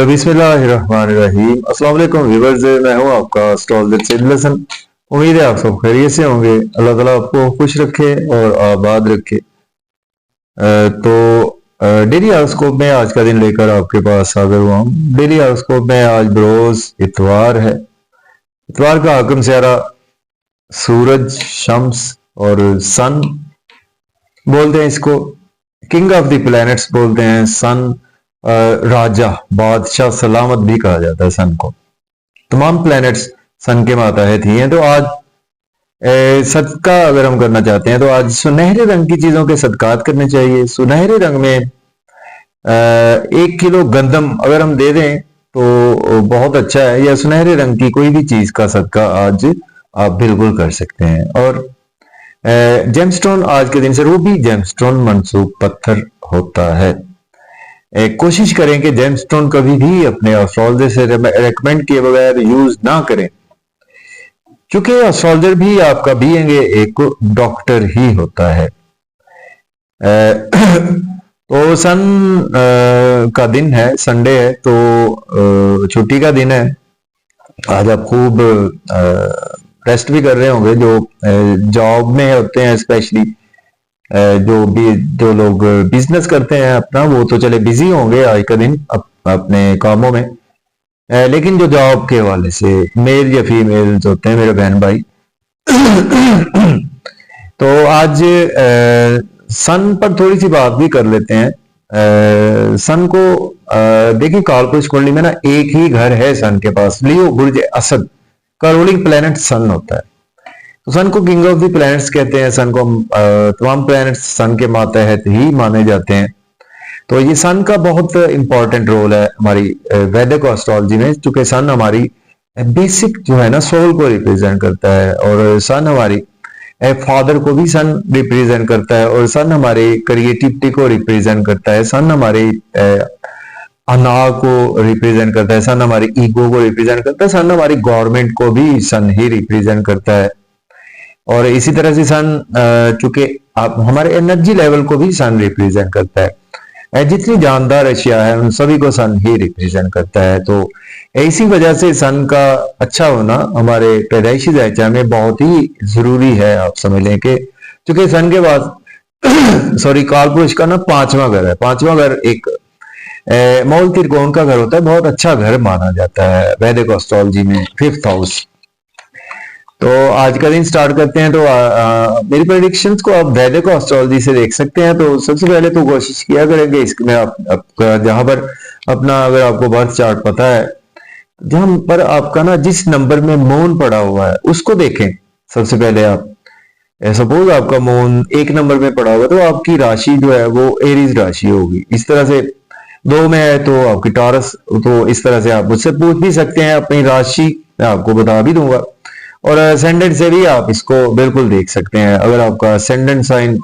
बिस्मिल्लाहिर्रहमानिर्रहीम। अस्सलाम वालेकुम व्यूअर्स, मैं हूं आपका एस्ट्रोलॉजर सैयद हसन। उम्मीद है आप सब खैरियत से होंगे। अल्लाह ताला आपको खुश रखे और आबाद रखे। डेली हॉरोस्कोप में आज का दिन लेकर आपके पास हाजिर हुआ हूं। डेली हॉरोस्कोप में आज बरोज इतवार है। इतवार का हाकिम सियारा सूरज, शम्स और सन बोलते हैं इसको। किंग ऑफ द प्लैनेट्स बोलते हैं सन। राजा, बादशाह, सलामत भी कहा जाता है सन को। तमाम प्लैनेट्स सन के मातहत ही हैं। तो आज सदका अगर हम करना चाहते हैं तो आज सुनहरे रंग की चीजों के सदकात करने चाहिए। सुनहरे रंग में 1 किलो गंदम अगर हम दे दें तो बहुत अच्छा है, या सुनहरे रंग की कोई भी चीज का सदका आज आप बिल्कुल कर सकते हैं। और जेमस्टोन आज के दिन से रूबी जेमस्टोन मनसूब पत्थर होता है। कोशिश करें कि जेमस्टोन कभी भी अपने एस्ट्रोलॉजर से रेकमेंड किए बगैर यूज ना करें, क्योंकि एस्ट्रोलॉजर भी आपका बीइंग एक डॉक्टर ही होता है। तो सन का दिन है, संडे है, तो छुट्टी का दिन है। आज आप खूब रेस्ट भी कर रहे होंगे जो जॉब में होते हैं, स्पेशली जो लोग बिजनेस करते हैं अपना, वो तो चले बिजी होंगे आज का दिन अपने कामों में। लेकिन जो जॉब के हवाले से मेल या फीमेल होते हैं मेरे बहन भाई तो आज सन पर थोड़ी सी बात भी कर लेते हैं। सन को देखिए, कालपुरुष कुंडली में ना एक ही घर है सन के पास, लियो बुर्ज असद का रूलिंग प्लेनेट सन होता है। तो सन को किंग ऑफ द प्लैनेट्स कहते हैं। सन को तमाम प्लैनेट्स सन के मातहत ही माने जाते हैं। तो ये सन का बहुत इंपॉर्टेंट रोल है हमारी वैदिक एस्ट्रोलॉजी में, क्योंकि सन हमारी बेसिक जो है ना सोल को रिप्रेजेंट करता है, और सन हमारी फादर को भी सन रिप्रेजेंट करता है, और सन हमारी क्रिएटिविटी को रिप्रेजेंट करता है, सन हमारी अना को रिप्रेजेंट करता है, सन हमारी ईगो को रिप्रेजेंट करता है, सन हमारी गवर्नमेंट को भी सन ही रिप्रेजेंट करता है। और इसी तरह से सन चूंकि आप हमारे एनर्जी लेवल को भी सन रिप्रेजेंट करता है। जितनी जानदार अशिया है उन सभी को सन ही रिप्रेजेंट करता है। तो इसी वजह से सन का अच्छा होना हमारे पैदाइशी ढांचे में बहुत ही जरूरी है। आप समझ लें कि चूंकि सन के बाद सॉरी कालपुरुष का ना 5वां घर है। 5वां घर एक मौल त्रिकोण का घर होता है, बहुत अच्छा घर माना जाता है वैदिक एस्ट्रोलॉजी में, 5th हाउस। तो आज का दिन स्टार्ट करते हैं। तो मेरी प्रेडिक्शंस को आप वैदिक एस्ट्रोलॉजी से देख सकते हैं। तो सबसे पहले तो कोशिश किया करेंगे इसमें आपका जहां पर अपना, अगर आपको बर्थ चार्ट पता है, जहां पर आपका ना जिस नंबर में मून पड़ा हुआ है उसको देखें। सबसे पहले आप सपोज आपका मून 1 नंबर में पड़ा हुआ है तो आपकी राशि जो है वो एरीज राशि होगी। इस तरह से 2 में है तो आपकी टॉरस। तो इस तरह से आप मुझसे पूछ भी सकते हैं, अपनी राशि मैं आपको बता भी दूंगा, और असेंडेंट से भी आप इसको बिल्कुल देख सकते हैं। अगर आपका असेंडेंट साइन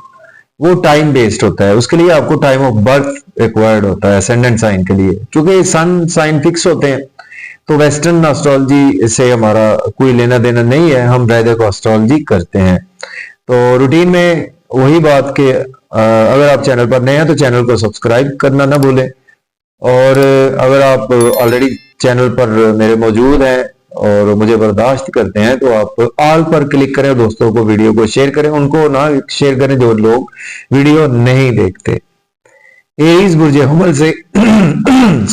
वो टाइम बेस्ड होता है, उसके लिए आपको टाइम ऑफ बर्थ रिक्वायर्ड होता है असेंडेंट साइन के लिए, क्योंकि सन साइन फिक्स होते हैं। तो वेस्टर्न एस्ट्रोलॉजी से हमारा कोई लेना देना नहीं है, हम वैदिक एस्ट्रोलॉजी करते हैं। तो रूटीन में वही बात कि अगर आप चैनल पर नए हैं तो चैनल को सब्सक्राइब करना ना भूलें, और अगर आप ऑलरेडी चैनल पर मेरे मौजूद हैं और मुझे बर्दाश्त करते हैं तो आप ऑल पर क्लिक करें, दोस्तों को वीडियो को शेयर करें, उनको ना शेयर करें जो लोग वीडियो नहीं देखते। एरीज बुर्ज हुमल से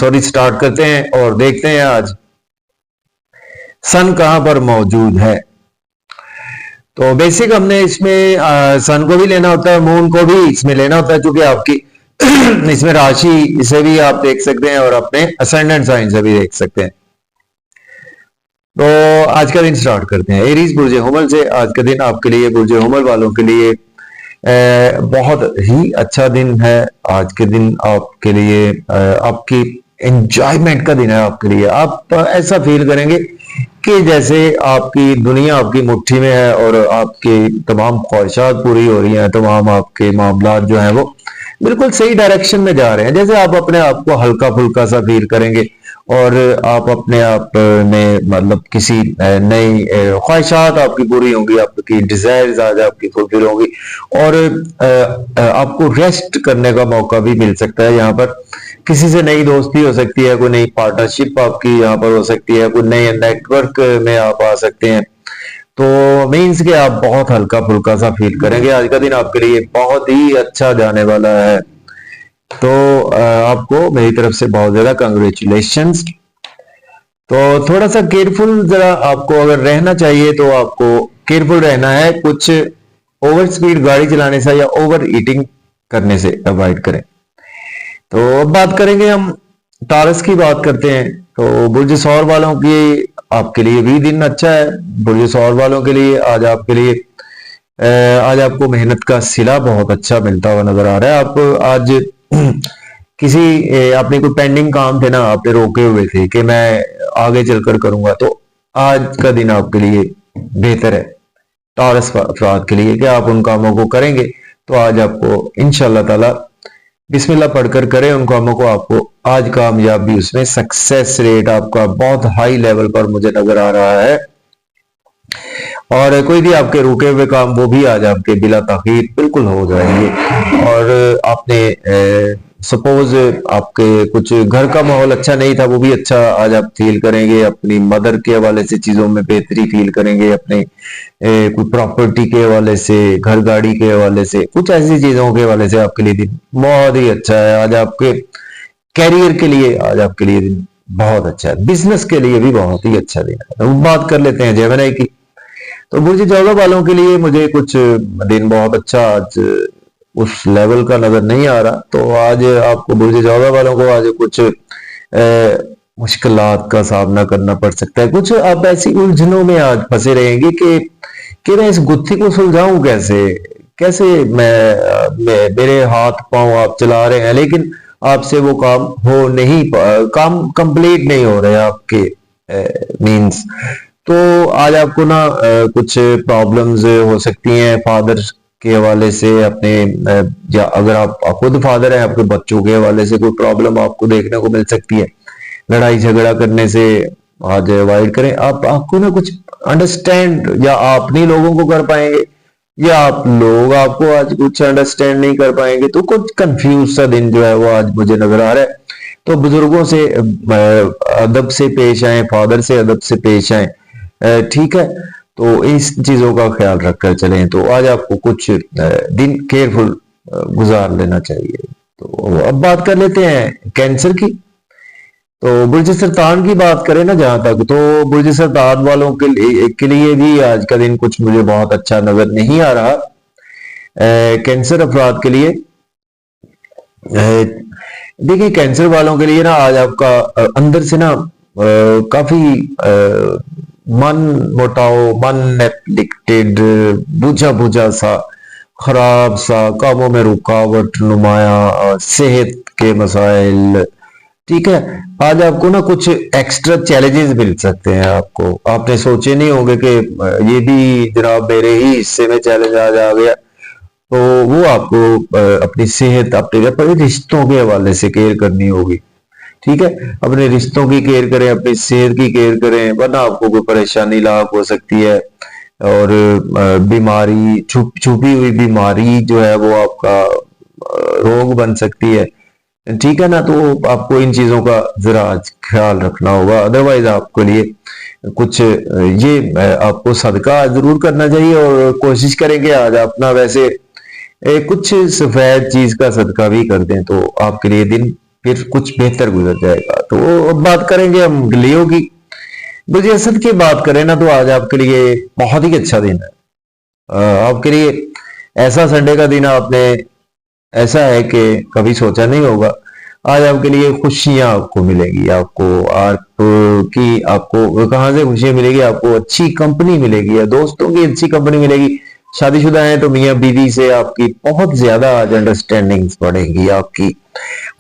सॉरी स्टार्ट करते हैं और देखते हैं आज सन कहां पर मौजूद है। तो बेसिक हमने इसमें सन को भी लेना होता है, मून को भी इसमें लेना होता है, क्योंकि आपकी इसमें राशि से भी आप देख सकते हैं और अपने असेंडेंट साइन से भी देख सकते हैं। तो आज का दिन स्टार्ट करते हैं एरीज बुर्ज हुमल से। आज का दिन आपके लिए, बुर्ज हुमल वालों के लिए बहुत ही अच्छा दिन है। आज के दिन आपके लिए आपकी एंजॉयमेंट का दिन है। आपके लिए आप ऐसा फील करेंगे कि जैसे आपकी दुनिया आपकी मुट्ठी में है और आपकी तमाम ख्वाहिशात पूरी हो रही हैं, तमाम आपके मामला जो हैं वो बिल्कुल सही डायरेक्शन में जा रहे हैं। जैसे आप अपने आप को हल्का फुल्का सा फील करेंगे और आप अपने आप में मतलब किसी नई ख्वाहिशात आपकी पूरी होंगी, आपकी डिजायर्स आज आपकी फुलफिल होंगी, और आपको रेस्ट करने का मौका भी मिल सकता है यहाँ पर। किसी से नई दोस्ती हो सकती है, कोई नई पार्टनरशिप आपकी यहाँ पर हो सकती है, कोई नए नेटवर्क में आप आ सकते हैं। तो मीन्स कि आप बहुत हल्का फुल्का सा फील करेंगे। आज का दिन आपके लिए बहुत ही अच्छा जाने वाला है। तो आपको मेरी तरफ से बहुत ज्यादा कंग्रेचुलेशंस। तो थोड़ा सा केयरफुल जरा आपको अगर रहना चाहिए तो आपको केयरफुल रहना है, कुछ ओवर स्पीड गाड़ी चलाने से या ओवर ईटिंग करने से अवॉइड करें। तो अब बात करेंगे हम तारस की बात करते हैं। तो बुर्ज सौर वालों की आपके लिए भी दिन अच्छा है। बुर्ज सौर वालों के लिए आज आपके लिए आज आपको मेहनत का सिला बहुत अच्छा मिलता हुआ नजर आ रहा है। आप आज किसी आपने कोई पेंडिंग काम थे ना, आपने रोके हुए थे कि मैं आगे चलकर करूंगा, तो आज का दिन आपके लिए बेहतर है तारस अफराद के लिए कि आप उन कामों को करेंगे। तो आज आपको इंशाल्लाह ताला बिस्मिल्लाह पढ़कर करें उन कामों को, आपको आज कामयाबी उसमें सक्सेस रेट आपका बहुत हाई लेवल पर मुझे नजर आ रहा है। और कोई भी आपके रुके हुए काम वो भी आज आपके बिला ताखीर बिल्कुल हो जाएंगे। और आपने सपोज आपके कुछ घर का माहौल अच्छा नहीं था, वो भी अच्छा आज आप फील करेंगे। अपनी मदर के हवाले से चीजों में बेहतरी फील करेंगे, अपने कोई प्रॉपर्टी के हवाले से, घर गाड़ी के हवाले से, कुछ ऐसी चीजों के हवाले से आपके लिए दिन बहुत ही अच्छा है। आज आपके कैरियर के लिए आज आपके लिए दिन बहुत अच्छा है, बिजनेस के लिए भी बहुत ही अच्छा दिन है। तो बात कर लेते हैं जेमिनी की। तो बुर्ज जौजा वालों के लिए मुझे कुछ दिन बहुत अच्छा आज उस लेवल का नजर नहीं आ रहा। तो आज आपको बुर्ज जौजा वालों को आज कुछ मुश्किलात का सामना करना पड़ सकता है। कुछ आप ऐसी उलझनों में आज फंसे रहेंगे कि मैं इस गुत्थी को सुलझाऊं कैसे, कैसे मेरे हाथ पांव आप चला रहे हैं लेकिन आपसे वो काम हो नहीं, काम कंप्लीट नहीं हो रहे आपके मींस। तो आज आपको ना कुछ प्रॉब्लम्स हो सकती हैं फादर के हवाले से, अपने या अगर आप खुद फादर हैं आपके बच्चों के हवाले से कोई प्रॉब्लम आपको देखने को मिल सकती है। लड़ाई झगड़ा करने से आज अवॉइड करें। आपको ना कुछ अंडरस्टैंड या आप नहीं लोगों को कर पाएंगे या आप लोग आपको आज कुछ अंडरस्टैंड नहीं कर पाएंगे। तो कुछ कंफ्यूज सा दिन जो है वो आज मुझे नजर आ रहा है। तो बुजुर्गों से अदब से पेश आए, फादर से अदब से पेश आए, ठीक है। तो इस चीजों का ख्याल रखकर चलें। तो आज आपको कुछ दिन केयरफुल गुजार लेना चाहिए। तो अब बात कर लेते हैं कैंसर की। तो बुर्ज सरतान की बात करें ना जहां तक, तो बुर्ज सरतान वालों के लिए भी आज का दिन कुछ मुझे बहुत अच्छा नजर नहीं आ रहा। कैंसर अफराद के लिए देखिए, कैंसर वालों के लिए ना आज आपका अंदर से ना काफी मन मोटाव, मन नेग्लेक्टेड, बुझा बुझा सा, खराब सा, कामों में रुकावट नुमाया, सेहत के मसाइल, ठीक है। आज आपको ना कुछ एक्स्ट्रा चैलेंजेस मिल सकते हैं। आपको आपने सोचे नहीं होंगे कि ये भी जनाब मेरे ही हिस्से में चैलेंज आज आ गया। तो वो आपको अपनी सेहत, अपने रिश्तों के हवाले से केयर करनी होगी, ठीक है। अपने रिश्तों की केयर करें, अपनी सेहत की केयर करें, वरना आपको कोई परेशानी लाक हो सकती है। और बीमारी, छुपी हुई बीमारी जो है वो आपका रोग बन सकती है, ठीक है ना। तो आपको इन चीजों का जरा ख्याल रखना होगा। अदरवाइज आपके लिए कुछ ये आपको सदका जरूर करना चाहिए और कोशिश करेंगे आज अपना वैसे कुछ सफेद चीज का सदका भी कर दें तो आपके लिए दिन फिर कुछ बेहतर गुजर जाएगा। तो अब बात करेंगे हम लियो की। बुर्ज असद की बात करें ना तो आज आपके लिए बहुत ही अच्छा दिन है। आपके लिए ऐसा संडे का दिन आपने ऐसा है कि कभी सोचा नहीं होगा। आज आपके लिए खुशियां आपको मिलेगी। आपको कहां से खुशियां मिलेगी? आपको अच्छी कंपनी मिलेगी या दोस्तों की अच्छी कंपनी मिलेगी। शादीशुदा है तो मियाँ बीवी से आपकी बहुत ज्यादा आज अंडरस्टैंडिंग्स बढ़ेगी आपकी।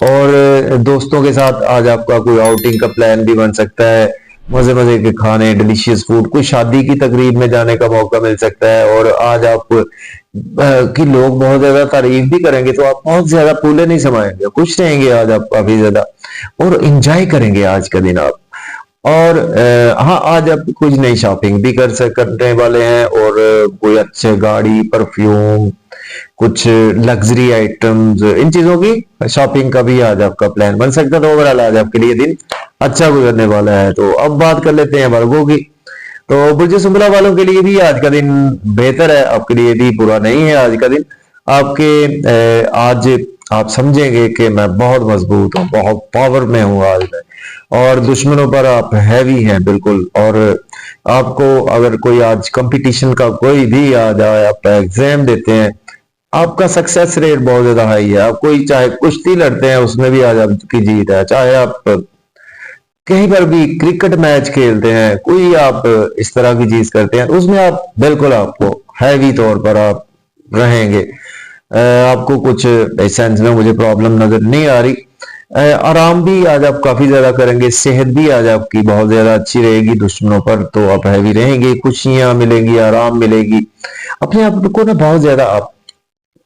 और दोस्तों के साथ आज आपका कोई आउटिंग का प्लान भी बन सकता है। मजे मजे के खाने, डिलीशियस फूड, कोई शादी की तकरीब में जाने का मौका मिल सकता है। और आज आप कि लोग बहुत ज्यादा तारीफ भी करेंगे तो आप बहुत ज्यादा फूले नहीं समाएंगे, खुश रहेंगे आज आप काफी ज्यादा और इंजॉय करेंगे आज का दिन आप। और हाँ, आज आप कुछ नई शॉपिंग भी करने वाले हैं, और कोई अच्छे गाड़ी, परफ्यूम, कुछ लग्जरी आइटम्स, इन चीजों की शॉपिंग का भी आज आपका प्लान बन सकता है। तो ओवरऑल आज आपके लिए दिन अच्छा गुजरने वाला है। तो अब बात कर लेते हैं वर्गों की। तो बुर्ज सुंबला वालों के लिए भी आज का दिन बेहतर है, आपके लिए भी बुरा नहीं है आज का दिन। आज आप समझेंगे कि मैं बहुत मजबूत हूँ, बहुत पावर में हूँ आज मैं, और दुश्मनों पर आप हैवी हैं बिल्कुल। और आपको अगर कोई आज कंपटीशन का कोई भी आज आप एग्जाम देते हैं, आपका सक्सेस रेट बहुत ज्यादा हाई है। आप कोई चाहे कुश्ती लड़ते हैं, उसमें भी आज आपकी जीत है। चाहे आप कहीं पर भी क्रिकेट मैच खेलते हैं, कोई आप इस तरह की चीज करते हैं, उसमें आप बिल्कुल आपको हैवी तौर पर आप रहेंगे। आपको कुछ सेंस में मुझे प्रॉब्लम नजर नहीं आ रही। आराम भी आज आप काफी ज्यादा करेंगे, सेहत भी आज आपकी बहुत ज्यादा अच्छी रहेगी। दुश्मनों पर तो आप हैवी रहेंगे, खुशियां मिलेंगी, आराम मिलेगी। अपने आप को ना बहुत ज्यादा आप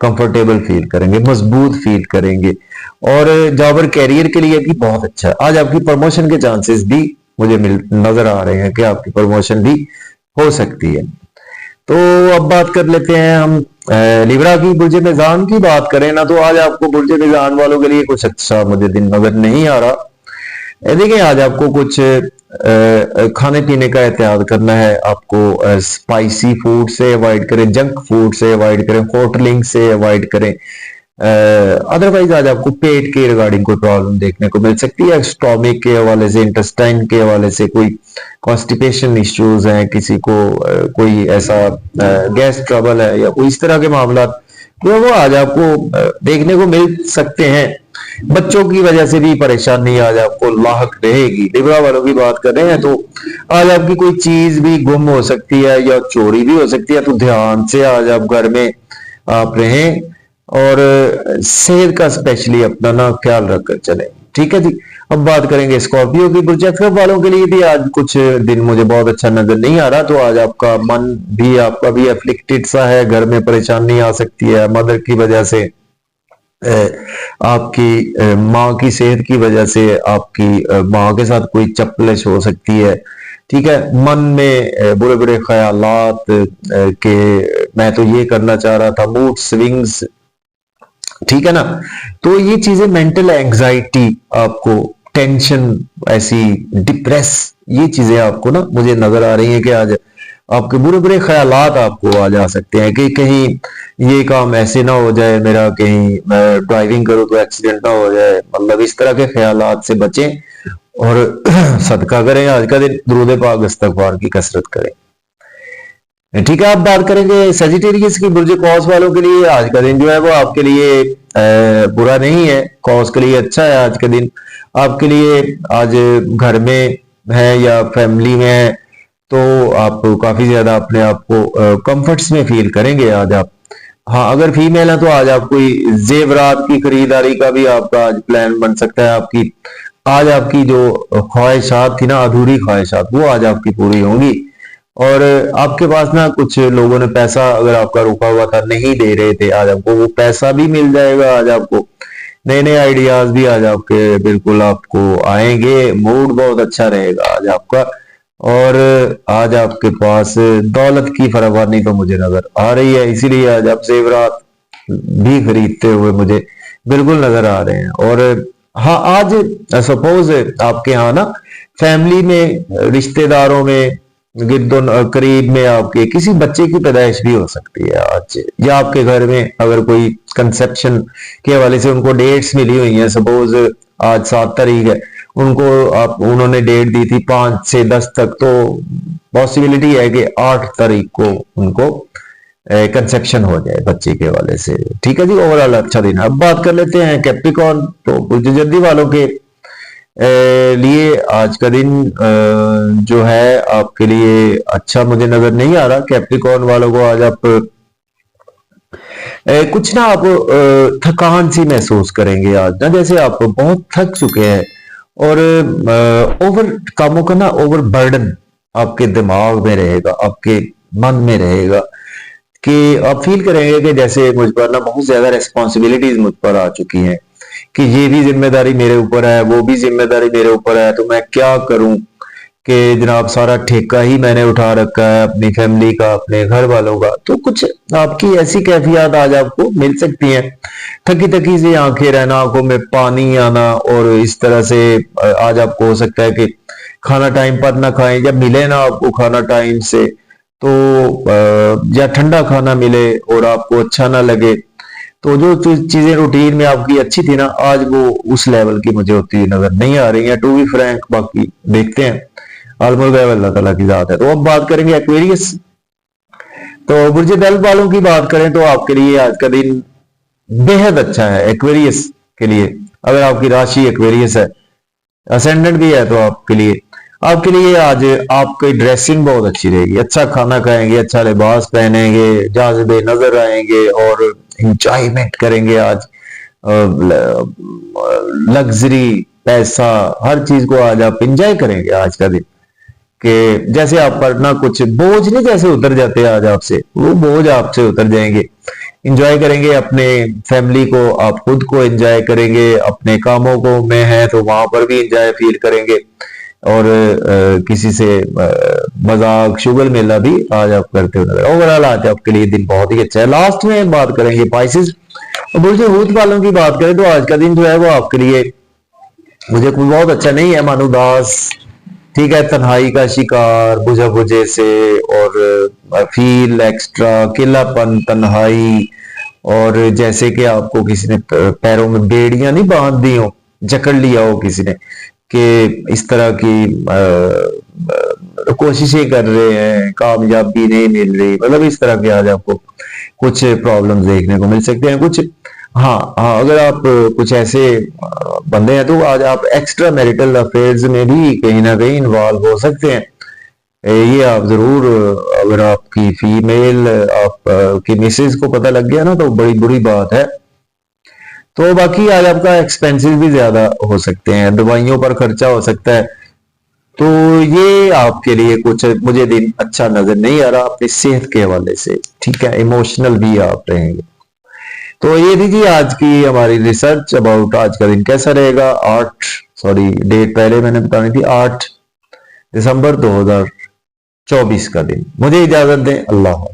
कंफर्टेबल फील करेंगे, मजबूत फील करेंगे। और जॉब और कैरियर के लिए भी बहुत अच्छा है। आज आपकी प्रमोशन के चांसेस भी मुझे नजर आ रहे हैं कि आपकी प्रमोशन भी हो सकती है। तो अब बात कर लेते हैं हम लिब्रा की। बुर्ज मेजान की बात करें ना, तो आज आपको बुर्ज मेजान वालों के लिए कुछ अच्छा मुझे दिन नजर नहीं आ रहा। देखिए, आज आपको कुछ खाने पीने का एहतियात करना है। आपको स्पाइसी फूड से अवॉइड करें, जंक फूड से अवॉइड करें, होटलिंग से अवॉइड करें। अदरवाइज आज आपको पेट के रिगार्डिंग कोई प्रॉब्लम देखने को मिल सकती है। स्टोमिक के हवाले से, इंटेस्टाइन के हवाले से कोई कॉन्स्टिपेशन इश्यूज हैं, किसी को कोई ऐसा गैस ट्रबल है, या कोई इस तरह के मामला जो वो आज आपको देखने को मिल सकते हैं। बच्चों की वजह से भी परेशानी आज आपको लाहक रहेगी। लिब्रा वालों की बात कर रहे हैं तो आज आपकी कोई चीज भी गुम हो सकती है या चोरी भी हो सकती है। तो ध्यान से आज आप घर में आप रहें, और सेहत का स्पेशली अपना ना ख्याल रखकर चलें। ठीक है जी। अब बात करेंगे स्कॉर्पियो की। बुर्ज एक्सरफ वालों के लिए भी आज कुछ दिन मुझे बहुत अच्छा नजर नहीं आ रहा। तो आज आपका मन भी, आपका भी अफ्लिक्टेड सा है, घर में परेशानी आ सकती है मदर की वजह से, आपकी माँ की सेहत की वजह से, आपकी माँ के साथ कोई चपलिश हो सकती है। ठीक है, मन में बुरे बुरे ख्यालात के मैं तो ये करना चाह रहा था, मूड स्विंग्स, ठीक है ना। तो ये चीजें मेंटल एंग्जाइटी, आपको टेंशन, ऐसी डिप्रेस, ये चीजें आपको ना मुझे नजर आ रही हैं कि आज आपके बुरे बुरे ख्यालात आपको आ जा सकते हैं कि कहीं ये काम ऐसे ना हो जाए मेरा, कहीं मैं ड्राइविंग करूं तो एक्सीडेंट ना हो जाए। मतलब इस तरह के ख्यालात से बचें और सदका करें। आज का दिन दुरूद पाक इस्तगफार की कसरत करें। ठीक है, अब बात करेंगे सेजिटेरियस की। बुर्ज कौस वालों के लिए आज का दिन जो है वो आपके लिए बुरा नहीं है। कौस के लिए अच्छा है आज का दिन। आपके लिए आज घर में है या फैमिली में है, तो आप काफी ज्यादा अपने आप को कंफर्ट्स में फील करेंगे आज आप। हाँ, अगर फीमेल है तो आज आप कोई जेवरात की खरीदारी का भी आपका आज प्लान बन सकता है। आपकी आज आपकी जो ख्वाहिशात थी ना, अधूरी ख्वाहिशात, वो आज आपकी पूरी होंगी। और आपके पास ना कुछ लोगों ने पैसा अगर आपका रुका हुआ था, नहीं दे रहे थे, आज आपको वो पैसा भी मिल जाएगा। आज आपको नए नए आइडियाज भी आज आपके बिल्कुल आपको आएंगे। मूड बहुत अच्छा रहेगा आज आपका। और आज आपके पास दौलत की फरावानी तो मुझे नजर आ रही है, इसीलिए आज आप जेवरात भी खरीदते हुए मुझे बिल्कुल नजर आ रहे हैं। और हाँ, आज सपोज आपके यहाँ ना फैमिली में, रिश्तेदारों में, गिरदो करीब में आपके किसी बच्चे की पैदाइश भी हो सकती है आज। या आपके घर में अगर कोई कंसेप्शन के हवाले से उनको डेट्स मिली हुई हैं, सपोज आज 7 तारीख है, उन्होंने डेट दी थी 5 से 10 तक, तो पॉसिबिलिटी है कि 8 तारीख को उनको कंसेप्शन हो जाए बच्चे के हवाले से। ठीक है जी, ओवरऑल अच्छा दिन। अब बात कर लेते हैं कैप्रिकॉर्न। तो बुर्ज जल्दी वालों के लिए आज का दिन जो है आपके लिए अच्छा मुझे नजर नहीं आ रहा। कैप्रिकॉर्न वालों को आज आप कुछ ना आप थकान सी महसूस करेंगे आज ना, जैसे आप बहुत थक चुके हैं। और ओवर कामों का ना ओवर बर्डन आपके दिमाग में रहेगा, आपके मन में रहेगा, कि आप फील करेंगे कि जैसे मुझ पर ना बहुत ज्यादा रेस्पॉन्सिबिलिटीज मुझ पर आ चुकी हैं, कि ये भी जिम्मेदारी मेरे ऊपर है, वो भी जिम्मेदारी मेरे ऊपर है, तो मैं क्या करूं। कि जनाब सारा ठेका ही मैंने उठा रखा है अपनी फैमिली का, अपने घर वालों का, तो कुछ आपकी ऐसी कैफियत आज आपको मिल सकती हैं। थकी थकी सी आंखें रहना, आंखों में पानी आना, और इस तरह से आज आपको हो सकता है कि खाना टाइम पर ना खाएं, जब मिले ना आपको खाना टाइम से, तो या ठंडा खाना मिले और आपको अच्छा ना लगे, तो जो चीजें रूटीन में आपकी अच्छी थी ना, आज वो उस लेवल की मुझे होती हुई नजर नहीं आ रही है, टू बी फ्रैंक। बाकी देखते हैं, ऑलमोस्ट गैब अल्लाह ताला की जात है। तो अब बात करेंगे एक्वेरियस। तो बुर्ज दल्ब वालों की बात करें तो आपके लिए आज का दिन बेहद अच्छा है एक्वेरियस के लिए। अगर आपकी राशि एक्वेरियस है, असेंडेंट भी है, तो आपके लिए आज आपकी ड्रेसिंग बहुत अच्छी रहेगी। अच्छा खाना खाएंगे, अच्छा लिबास पहनेंगे, जाज़िबे नजर आएंगे और इंजॉयमेंट करेंगे आज। लग्जरी, पैसा, हर चीज को आज आप इंजॉय करेंगे आज का दिन। कि जैसे आप पर ना कुछ बोझ नहीं जैसे उतर जाते आज आपसे, वो बोझ आपसे उतर जाएंगे। इंजॉय करेंगे अपने फैमिली को, आप खुद को एंजॉय करेंगे, अपने कामों को में है तो वहां पर भी एंजॉय फील करेंगे, और किसी से मजाक शुगल मेला भी आज आप करते हुए नजर। ओवरऑल आज आपके लिए दिन बहुत ही अच्छा है। लास्ट में बात करेंगे पाइसेस। बुर्ज हूत वालों की बात करें तो आज का दिन जो है वो आपके लिए मुझे कोई बहुत अच्छा नहीं है। मानो उदास, ठीक है, तन्हाई का शिकार, बुझा बुझे से, और फील एक्स्ट्रा, अकेलापन, तन्हाई, और जैसे कि आपको किसी ने पैरों में बेड़ियां नहीं बांध दी हो, जकड़ लिया हो किसी ने, कि इस तरह की कोशिशें कर रहे हैं, कामयाबी नहीं मिल रही, मतलब इस तरह के आज आपको कुछ प्रॉब्लम्स देखने को मिल सकते हैं। कुछ हाँ हाँ, अगर आप कुछ ऐसे बंदे हैं तो आज आप एक्स्ट्रा मैरिटल अफेयर्स में भी कहीं ना कहीं इन्वॉल्व हो सकते हैं। ये आप जरूर, अगर आपकी फीमेल आप की मिसेज को पता लग गया ना तो बड़ी बुरी बात है। तो बाकी आज आपका एक्सपेंसेस भी ज्यादा हो सकते हैं, दवाइयों पर खर्चा हो सकता है। तो ये आपके लिए कुछ मुझे दिन अच्छा नजर नहीं आ रहा अपनी सेहत के हवाले से, ठीक है, इमोशनल भी आप रहेंगे। तो ये दीजिए आज की हमारी रिसर्च अबाउट आज का दिन कैसा रहेगा। डेट पहले मैंने बतानी थी, 8 दिसंबर 2024 का दिन। मुझे इजाजत दें, अल्लाह।